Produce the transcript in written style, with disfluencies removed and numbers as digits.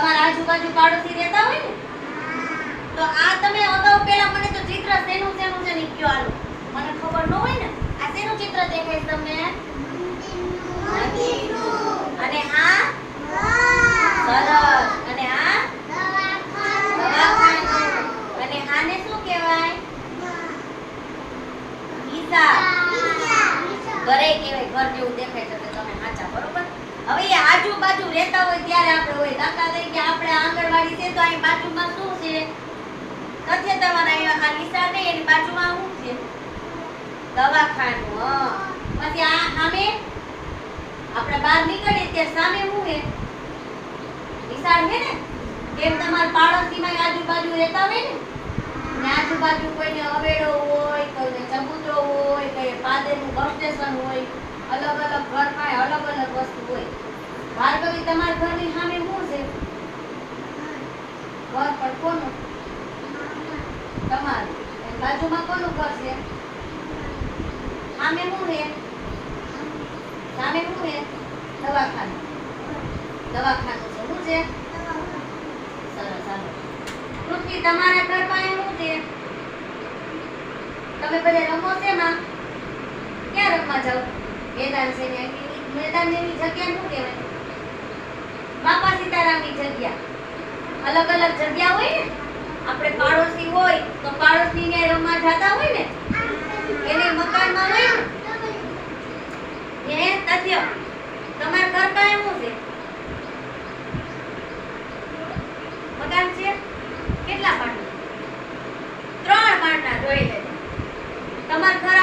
તમારા આજુબાજુ પાડોશી રહેતા હોય ને તો આ તમે અગાઉ પહેલા મને તો ચિત્ર શેનું છે ને કયો હાલો મને ખબર ન હોય ને આ શેનું ચિત્ર દેખાય તમને નદીનું અને આ સરસ અને આ દવાખાનું અને આને શું કહેવાય હિસાબ ઘરે કહેવાય ઘર જેવું દેખાય છે તમે સાચા બરોબર હવે એ આજુબાજુ રહેતા હોય ત્યારે આપણે હોય દાખલા તરીકે આપણે આંગણવાડી છે તો અહીં બાજુમાં શું છે કથે તમારા અહીંયા આ નિશાન નહીં એની બાજુમાં શું છે દવાખાનું પછી આ સામે આપણે બહાર નીકળીએ ત્યારે સામે શું છે નિશાન છે ને કેમ તમારા પાડોશીમાં આજુબાજુ રહેતા હોય ને આજુબાજુ કોઈને અવેડો હોય કોઈને ચબૂતરો હોય કોઈ પાદેનું બસ સ્ટેશન હોય અલગ અલગ ઘરમાં અલગ અલગ વસ્તુ હોય ભાર્ગવી તમારા ઘરની સામે શું છે ઘર પર કોનું તમારું બાજુમાં કોનું ઘર છે સામે શું છે દવાખાનું દવાખાનું છે શું છે સરસ ચાલો પૃથ્વી તમારા ઘરમાં શું છે તમે બધે રમો છે માં ક્યાં રમવા જાવ મેદાન છે ને મેદાન જેવી જગ્યા શું કહેવાય બાપા સીતારામની જગ્યા અલગ અલગ જગ્યા હોય ને આપણે પાડોશી હોય તો પાડોશીને રમવા જતા હોય ને એને મકાનમાં હોય ને એ તથ્ય તમારા ઘર કાંઈ શું છે મકાન છે કેટલા માળના 3 માળના જોઈ લે તમારા ઘર